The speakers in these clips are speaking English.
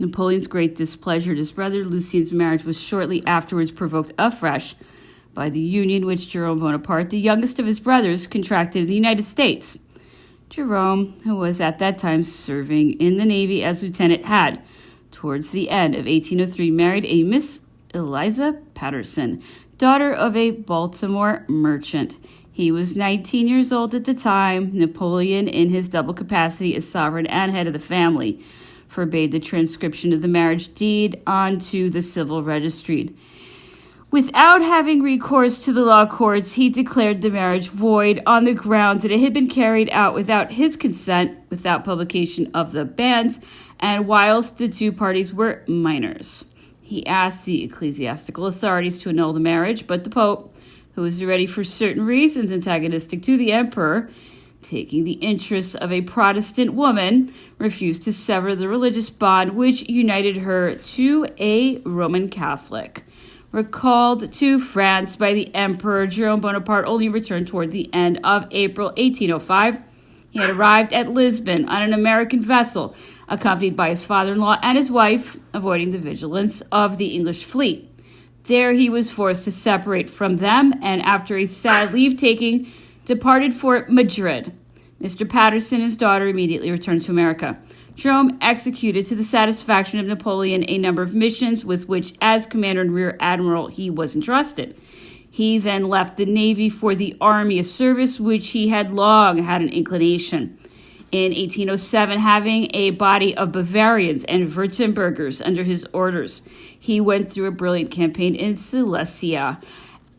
Napoleon's great displeasure at his brother Lucien's marriage was shortly afterwards provoked afresh by the union which Jerome Bonaparte, the youngest of his brothers, contracted in the United States. Jerome, who was at that time serving in the Navy as lieutenant, had, towards the end of 1803, married a Miss Eliza Patterson, daughter of a Baltimore merchant. He was 19 years old at the time. Napoleon, in his double capacity as sovereign and head of the family, forbade the transcription of the marriage deed onto the civil registry. Without having recourse to the law courts, he declared the marriage void on the ground that it had been carried out without his consent, without publication of the banns, and whilst the two parties were minors. He asked the ecclesiastical authorities to annul the marriage, but the Pope, who was already for certain reasons antagonistic to the emperor, taking the interests of a Protestant woman, refused to sever the religious bond which united her to a Roman Catholic. Recalled to France by the emperor, Jerome Bonaparte only returned toward the end of April 1805. He had arrived at Lisbon on an American vessel, accompanied by his father-in-law and his wife, avoiding the vigilance of the English fleet. There he was forced to separate from them, and after a sad leave-taking, departed for Madrid. Mr. Patterson and his daughter immediately returned to America. Jerome executed to the satisfaction of Napoleon a number of missions with which, as commander and rear admiral, he was entrusted. He then left the Navy for the army, a service which he had long had an inclination. In 1807, having a body of Bavarians and Württembergers under his orders, he went through a brilliant campaign in Silesia.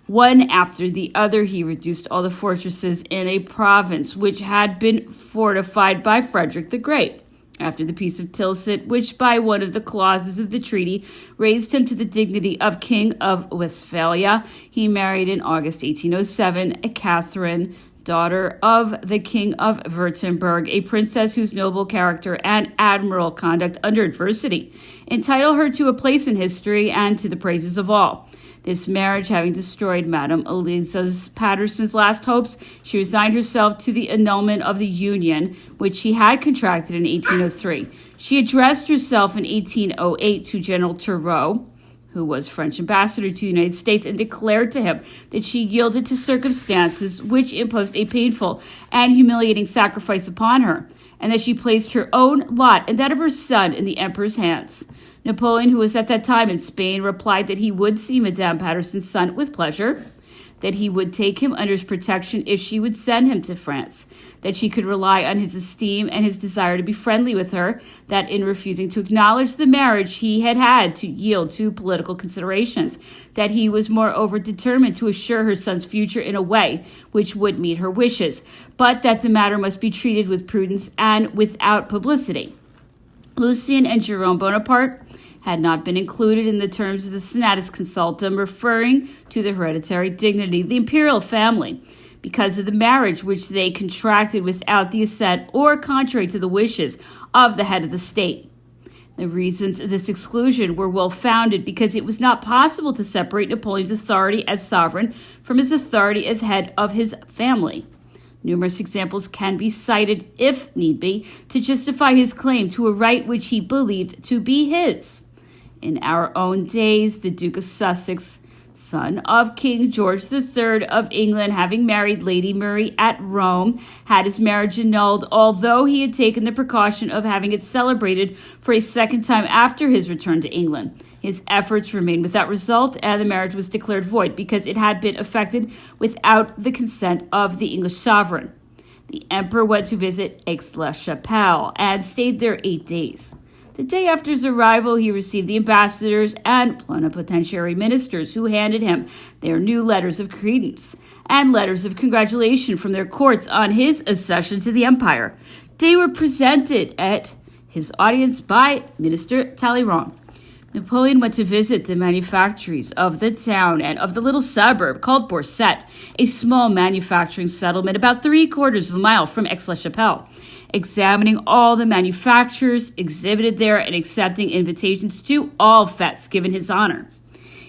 One after the other, he reduced all the fortresses in a province which had been fortified by Frederick the Great. After the Peace of Tilsit, which by one of the clauses of the treaty raised him to the dignity of King of Westphalia, he married in August 1807 Catherine, daughter of the King of Württemberg, a princess whose noble character and admirable conduct under adversity entitle her to a place in history and to the praises of all. This marriage having destroyed Madame Eliza Patterson's last hopes, she resigned herself to the annulment of the union, which she had contracted in 1803. She addressed herself in 1808 to General Turreau, who was French ambassador to the United States, and declared to him that she yielded to circumstances which imposed a painful and humiliating sacrifice upon her, and that she placed her own lot and that of her son in the emperor's hands. Napoleon, who was at that time in Spain, replied that he would see Madame Patterson's son with pleasure, that he would take him under his protection if she would send him to France, that she could rely on his esteem and his desire to be friendly with her, that in refusing to acknowledge the marriage he had had to yield to political considerations, that he was moreover determined to assure her son's future in a way which would meet her wishes, but that the matter must be treated with prudence and without publicity. Lucien and Jerome Bonaparte had not been included in the terms of the Senatus Consultum, referring to the hereditary dignity of the imperial family, because of the marriage which they contracted without the assent or contrary to the wishes of the head of the state. The reasons of this exclusion were well founded, because it was not possible to separate Napoleon's authority as sovereign from his authority as head of his family. Numerous examples can be cited, if need be, to justify his claim to a right which he believed to be his. In our own days, the Duke of Sussex, son of King George III of England, having married Lady Murray at Rome, had his marriage annulled, although he had taken the precaution of having it celebrated for a second time after his return to England. His efforts remained without result, and the marriage was declared void because it had been effected without the consent of the English sovereign. The emperor went to visit Aix-la-Chapelle and stayed there 8 days. The day after his arrival, he received the ambassadors and plenipotentiary ministers, who handed him their new letters of credence and letters of congratulation from their courts on his accession to the empire. They were presented at his audience by Minister Talleyrand. Napoleon went to visit the manufactories of the town and of the little suburb called Borset, a small manufacturing settlement about 3/4 of a mile from Aix-la-Chapelle, examining all the manufactures exhibited there and accepting invitations to all fetes given his honor.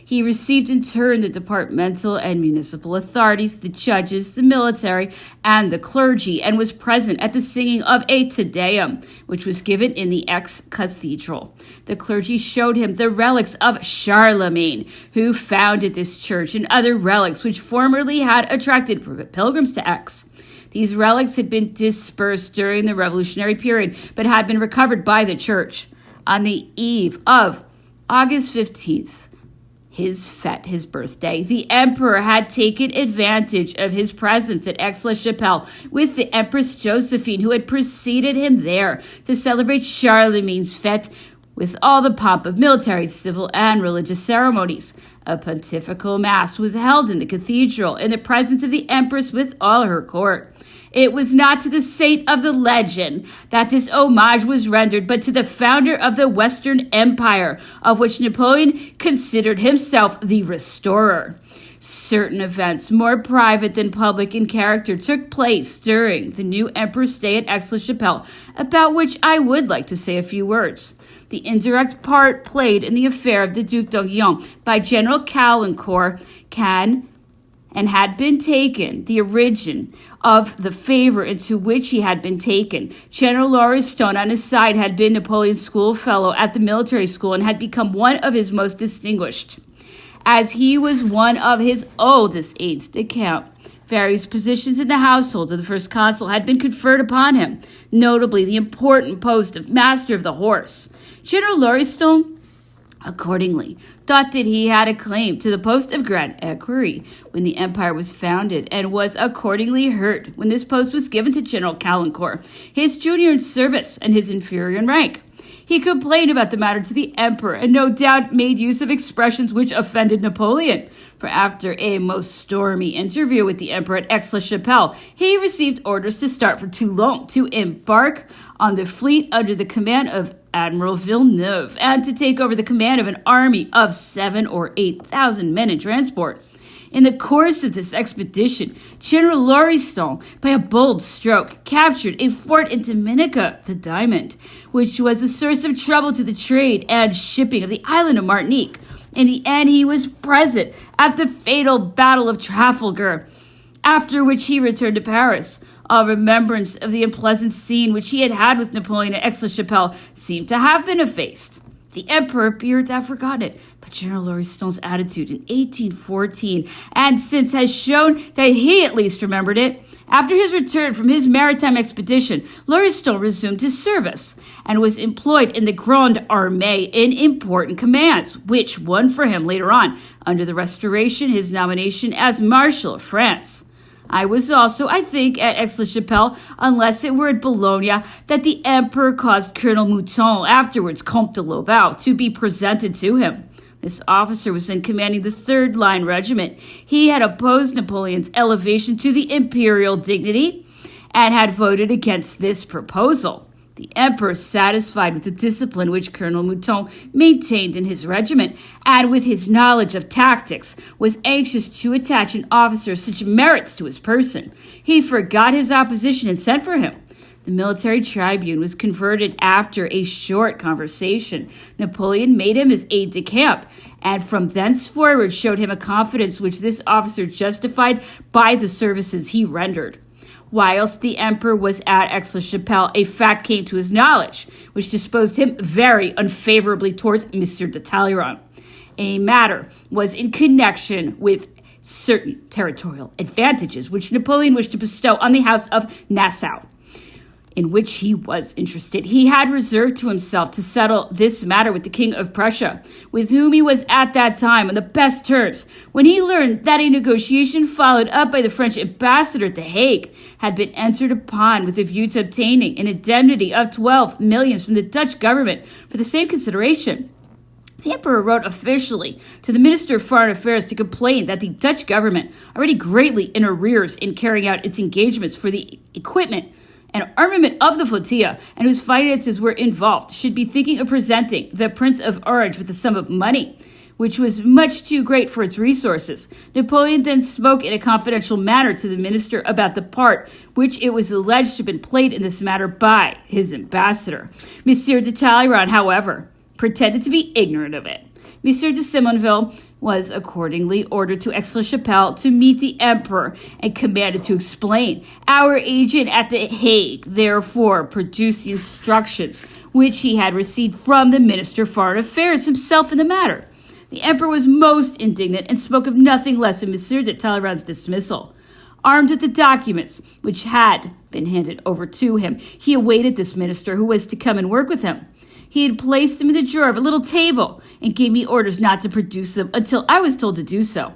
He received in turn the departmental and municipal authorities, the judges, the military, and the clergy, and was present at the singing of a Te Deum, which was given in the ex-cathedral. The clergy showed him the relics of Charlemagne, who founded this church, and other relics which formerly had attracted pilgrims to Aix. These relics had been dispersed during the revolutionary period, but had been recovered by the church. On the eve of August 15th, his fete, his birthday, the emperor had taken advantage of his presence at Aix-la-Chapelle with the Empress Josephine, who had preceded him there, to celebrate Charlemagne's fete with all the pomp of military, civil, and religious ceremonies. A pontifical mass was held in the cathedral in the presence of the empress with all her court. It was not to the saint of the legend that this homage was rendered, but to the founder of the Western Empire, of which Napoleon considered himself the restorer. Certain events, more private than public in character, took place during the new emperor's stay at Aix-la-Chapelle, about which I would like to say a few words. The indirect part played in the affair of the Duc d'Orléans by General Caulaincourt had been taken, the origin of the favor into which he had been taken. General Lauriston, on his side, had been Napoleon's schoolfellow at the military school and had become one of his most distinguished, as he was one of his oldest aides-de-camp. Various positions in the household of the first consul had been conferred upon him, notably the important post of master of the horse. General Lauriston, accordingly, thought that he had a claim to the post of Grand Equerry when the empire was founded, and was accordingly hurt when this post was given to General Caulaincourt, his junior in service and his inferior in rank. He complained about the matter to the emperor, and no doubt made use of expressions which offended Napoleon. For after a most stormy interview with the emperor at Aix-la-Chapelle, he received orders to start for Toulon, to embark on the fleet under the command of Admiral Villeneuve, and to take over the command of an army of 7,000 or 8,000 men in transport. In the course of this expedition, General Lauriston, by a bold stroke, captured a fort in Dominica, the Diamond, which was a source of trouble to the trade and shipping of the island of Martinique. In the end, he was present at the fatal Battle of Trafalgar, after which he returned to Paris. All remembrance of the unpleasant scene which he had had with Napoleon at Aix-la-Chapelle seemed to have been effaced. The emperor appeared to have forgotten it, but General Lauriston's attitude in 1814 and since has shown that he at least remembered it. After his return from his maritime expedition, Lauriston resumed his service and was employed in the Grande Armée in important commands, which won for him later on, under the Restoration, his nomination as Marshal of France. I was also, I think, at Aix-la-Chapelle, unless it were at Bologna, that the emperor caused Colonel Mouton, afterwards Comte de Lobau, to be presented to him. This officer was then commanding the 3rd Line Regiment. He had opposed Napoleon's elevation to the imperial dignity and had voted against this proposal. The emperor, satisfied with the discipline which Colonel Mouton maintained in his regiment, and with his knowledge of tactics, was anxious to attach an officer of such merits to his person. He forgot his opposition and sent for him. The military tribune was converted after a short conversation. Napoleon made him his aide-de-camp, and from thenceforward showed him a confidence which this officer justified by the services he rendered. Whilst the emperor was at Aix-la-Chapelle, a fact came to his knowledge, which disposed him very unfavorably towards Monsieur de Talleyrand. A matter was in connection with certain territorial advantages which Napoleon wished to bestow on the House of Nassau, in which he was interested. He had reserved to himself to settle this matter with the King of Prussia, with whom he was at that time on the best terms, when he learned that a negotiation followed up by the French ambassador at The Hague had been entered upon with a view to obtaining an indemnity of 12 millions from the Dutch government for the same consideration. The emperor wrote officially to the Minister of Foreign Affairs to complain that the Dutch government, already greatly in arrears in carrying out its engagements for the equipment and armament of the flotilla, and whose finances were involved, should be thinking of presenting the Prince of Orange with a sum of money, which was much too great for its resources. Napoleon then spoke in a confidential manner to the minister about the part which it was alleged to have been played in this matter by his ambassador. Monsieur de Talleyrand, however, pretended to be ignorant of it. Monsieur de Simonville was accordingly ordered to Aix-la-Chapelle to meet the emperor and commanded to explain. Our agent at the Hague, therefore, produced the instructions which he had received from the Minister of Foreign Affairs himself in the matter. The emperor was most indignant and spoke of nothing less than Monsieur de Talleyrand's dismissal. Armed with the documents which had been handed over to him, he awaited this minister who was to come and work with him. He had placed them in the drawer of a little table and gave me orders not to produce them until I was told to do so.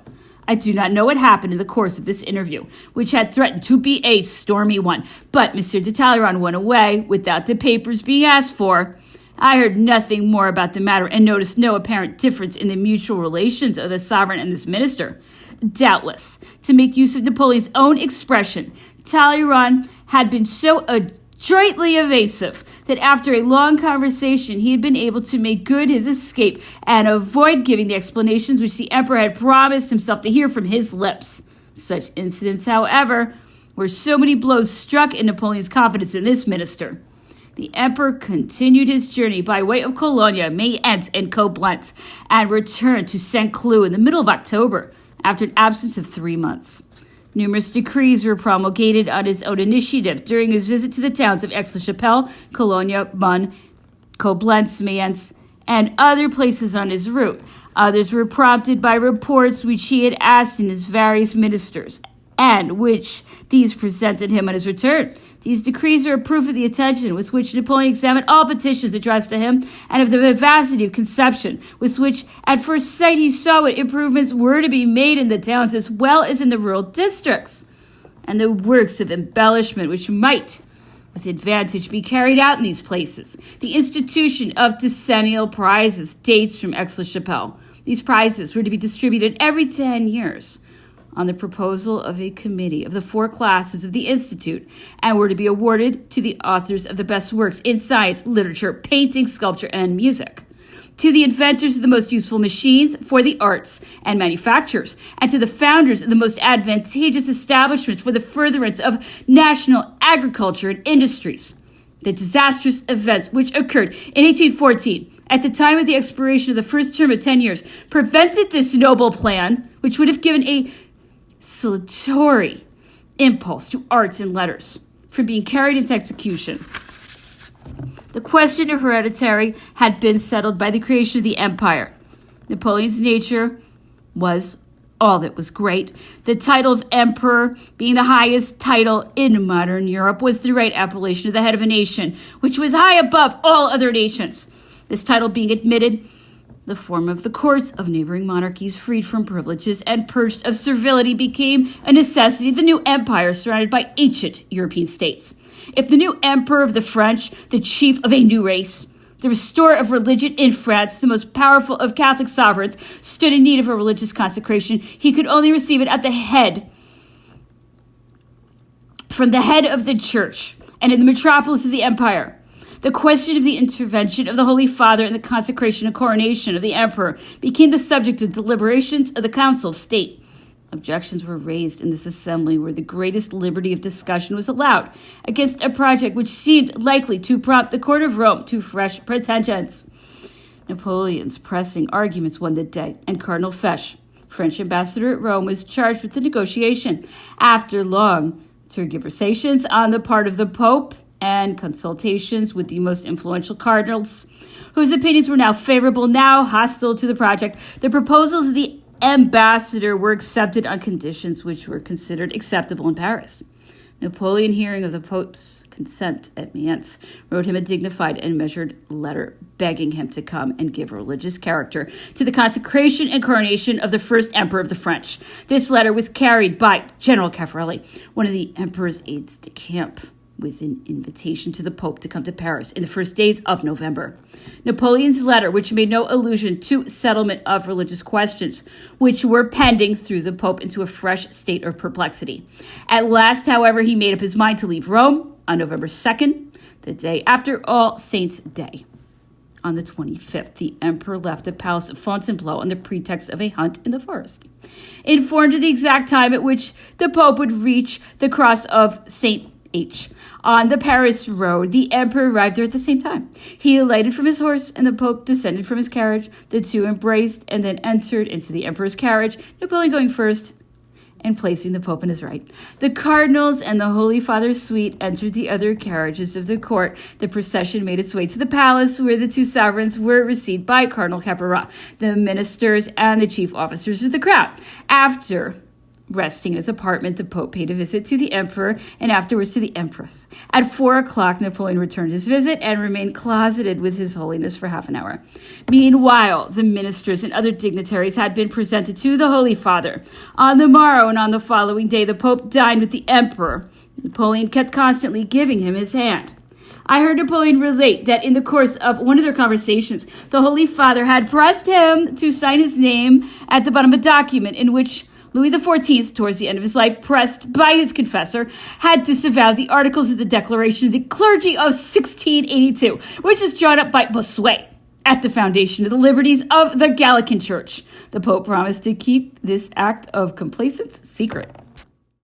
I do not know what happened in the course of this interview, which had threatened to be a stormy one, but Monsieur de Talleyrand went away without the papers being asked for. I heard nothing more about the matter and noticed no apparent difference in the mutual relations of the sovereign and this minister. Doubtless, to make use of Napoleon's own expression, Talleyrand had been so adroitly evasive that after a long conversation he had been able to make good his escape and avoid giving the explanations which the emperor had promised himself to hear from his lips. Such incidents, however, were so many blows struck in Napoleon's confidence in this minister. The emperor continued his journey by way of Cologne, Mayence, and Coblentz, and returned to St. Cloud in the middle of October, after an absence of 3 months. Numerous decrees were promulgated on his own initiative during his visit to the towns of Aix-la-Chapelle, Cologne, Bonn, Coblentz, Mayence, and other places on his route. Others were prompted by reports which he had asked in his various ministers, and which these presented him on his return. These decrees are a proof of the attention with which Napoleon examined all petitions addressed to him, and of the vivacity of conception with which at first sight he saw what improvements were to be made in the towns as well as in the rural districts, and the works of embellishment which might with advantage be carried out in these places. The institution of decennial prizes dates from Aix-la-Chapelle. These prizes were to be distributed every 10 years on the proposal of a committee of the 4 classes of the Institute, and were to be awarded to the authors of the best works in science, literature, painting, sculpture, and music, to the inventors of the most useful machines for the arts and manufactures, and to the founders of the most advantageous establishments for the furtherance of national agriculture and industries. The disastrous events which occurred in 1814, at the time of the expiration of the first term of 10 years, prevented this noble plan, which would have given a salutary impulse to arts and letters, from being carried into execution. The question of hereditary had been settled by the creation of the empire. Napoleon's nature was all that was great. The title of emperor, being the highest title in modern Europe, was the right appellation of the head of a nation, which was high above all other nations. This title being admitted, the form of the courts of neighboring monarchies, freed from privileges and purged of servility, became a necessity of the new empire surrounded by ancient European states. If the new emperor of the French, the chief of a new race, the restorer of religion in France, the most powerful of Catholic sovereigns, stood in need of a religious consecration, he could only receive it from the head of the church, and in the metropolis of the empire. The question of the intervention of the Holy Father in the consecration and coronation of the emperor became the subject of deliberations of the Council of State. Objections were raised in this assembly where the greatest liberty of discussion was allowed against a project which seemed likely to prompt the court of Rome to fresh pretensions. Napoleon's pressing arguments won the day, and Cardinal Fesch, French ambassador at Rome, was charged with the negotiation. After long tergiversations on the part of the Pope and consultations with the most influential cardinals, whose opinions were now favorable, now hostile to the project, the proposals of the ambassador were accepted on conditions which were considered acceptable in Paris. Napoleon, hearing of the Pope's consent at Mayence, wrote him a dignified and measured letter begging him to come and give a religious character to the consecration and coronation of the first emperor of the French. This letter was carried by General Caffarelli, one of the emperor's aides-de-camp, with an invitation to the Pope to come to Paris in the first days of November. Napoleon's letter, which made no allusion to settlement of religious questions, which were pending, threw the Pope into a fresh state of perplexity. At last, however, he made up his mind to leave Rome on November 2nd, the day after All Saints' Day. On the 25th, the emperor left the palace of Fontainebleau on the pretext of a hunt in the forest. Informed of the exact time at which the Pope would reach the cross of St. H. On the Paris road, the emperor arrived there at the same time. He alighted from his horse, and the Pope descended from his carriage. The two embraced and then entered into the emperor's carriage, Napoleon going first and placing the Pope on his right. The cardinals and the Holy Father's suite entered the other carriages of the court. The procession made its way to the palace, where the two sovereigns were received by Cardinal Caparat, the ministers, and the chief officers of the crown. After resting in his apartment, the Pope paid a visit to the emperor and afterwards to the empress. At 4 o'clock, Napoleon returned his visit and remained closeted with His Holiness for half an hour. Meanwhile, the ministers and other dignitaries had been presented to the Holy Father. On the morrow and on the following day, the Pope dined with the emperor. Napoleon kept constantly giving him his hand. I heard Napoleon relate that in the course of one of their conversations, the Holy Father had pressed him to sign his name at the bottom of a document in which Louis XIV, towards the end of his life, pressed by his confessor, had disavowed the Articles of the Declaration of the Clergy of 1682, which is drawn up by Bossuet at the foundation of the liberties of the Gallican Church. The Pope promised to keep this act of complaisance secret.